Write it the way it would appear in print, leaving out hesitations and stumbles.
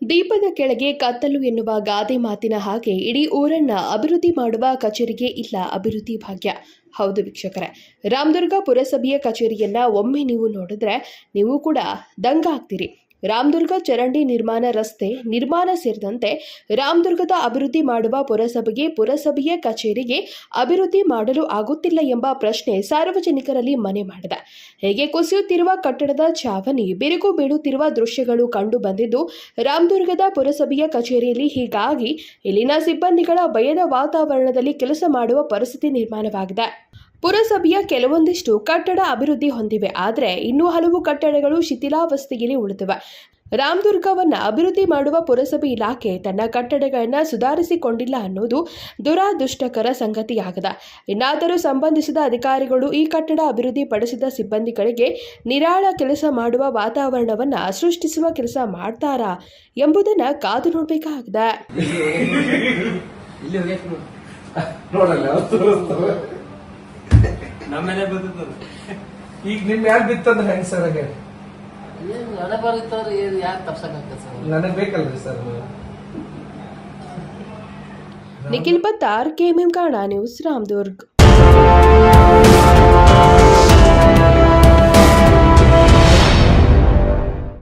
ದೀಪದ ಕೆಳಗೆ ಕತ್ತಲು ಎನ್ನುವ ಗಾದೆ ಮಾತಿನ ಹಾಗೆ ಇಡೀ ಊರನ್ನ ಅಭಿವೃದ್ಧಿ ಮಾಡುವ ಕಚೇರಿಗೆ ಇಲ್ಲ ಅಭಿವೃದ್ಧಿ ಭಾಗ್ಯ. ಹೌದು ವೀಕ್ಷಕರೇ, ರಾಮದುರ್ಗ ಪುರಸಭೆಯ ಕಚೇರಿಯನ್ನ ಒಮ್ಮೆ ನೀವು ನೋಡಿದ್ರೆ ನೀವು ಕೂಡ ದಂಗಾಗ್ತೀರಿ. ರಾಮದುರ್ಗ ಚರಂಡಿ ನಿರ್ಮಾಣ, ರಸ್ತೆ ನಿರ್ಮಾಣ ಸೇರಿದಂತೆ ರಾಮದುರ್ಗದ ಅಭಿವೃದ್ಧಿ ಮಾಡುವ ಪುರಸಭೆಯ ಕಚೇರಿಗೆ ಅಭಿವೃದ್ಧಿ ಮಾಡಲು ಆಗುತ್ತಿಲ್ಲ ಎಂಬ ಪ್ರಶ್ನೆ ಸಾರ್ವಜನಿಕರಲ್ಲಿ ಮನೆ ಮಾಡಿದೆ. ಹೇಗೆ ಕುಸಿಯುತ್ತಿರುವ ಕಟ್ಟಡದ ಛಾವಣಿ, ಬಿರುಕು ಬೀಳುತ್ತಿರುವ ದೃಶ್ಯಗಳು ಕಂಡು ಬಂದಿದ್ದು ರಾಮದುರ್ಗದ ಪುರಸಭೆಯ ಕಚೇರಿಯಲ್ಲಿ. ಹೀಗಾಗಿ ಇಲ್ಲಿನ ಸಿಬ್ಬಂದಿಗಳ ಭಯದ ವಾತಾವರಣದಲ್ಲಿ ಕೆಲಸ ಮಾಡುವ ಪರಿಸ್ಥಿತಿ ನಿರ್ಮಾಣವಾಗಿದೆ. ಪುರಸಭೆಯ ಕೆಲವೊಂದಿಷ್ಟು ಕಟ್ಟಡ ಅಭಿವೃದ್ಧಿ ಹೊಂದಿವೆ, ಆದರೆ ಇನ್ನೂ ಹಲವು ಕಟ್ಟಡಗಳು ಶಿಥಿಲಾವಸ್ಥೆಯಲ್ಲಿ ಉಳಿದಿವೆ. ರಾಮದುರ್ಗವನ್ನು ಅಭಿವೃದ್ಧಿ ಮಾಡುವ ಪುರಸಭೆ ಇಲಾಖೆ ತನ್ನ ಕಟ್ಟಡಗಳನ್ನು ಸುಧಾರಿಸಿಕೊಂಡಿಲ್ಲ ಅನ್ನೋದು ದುರಾದೃಷ್ಟಕರ ಸಂಗತಿಯಾಗಿದೆ. ಇನ್ನಾದರೂ ಸಂಬಂಧಿಸಿದ ಅಧಿಕಾರಿಗಳು ಈ ಕಟ್ಟಡ ಅಭಿವೃದ್ಧಿ ಪಡಿಸಿದ ಸಿಬ್ಬಂದಿಗಳಿಗೆ ನಿರಾಳ ಕೆಲಸ ಮಾಡುವ ವಾತಾವರಣವನ್ನು ಸೃಷ್ಟಿಸುವ ಕೆಲಸ ಮಾಡ್ತಾರಾ ಎಂಬುದನ್ನು ಕಾದು ನೋಡಬೇಕಾಗಿದೆ. ಈಗ ನಿಮ್ ಯಾರು ಬಿತ್ತಂದ್ರೆ ಹೆಂಗ್ ಸರ್? ನನಗೆ ಬೇಕಲ್ರಿ ಸರ್. ನಿಖಿಲ್ ಬತ್ತಾರ್, KMM ಕನ್ನಡ ನ್ಯೂಸ್, ರಾಮದುರ್ಗ್.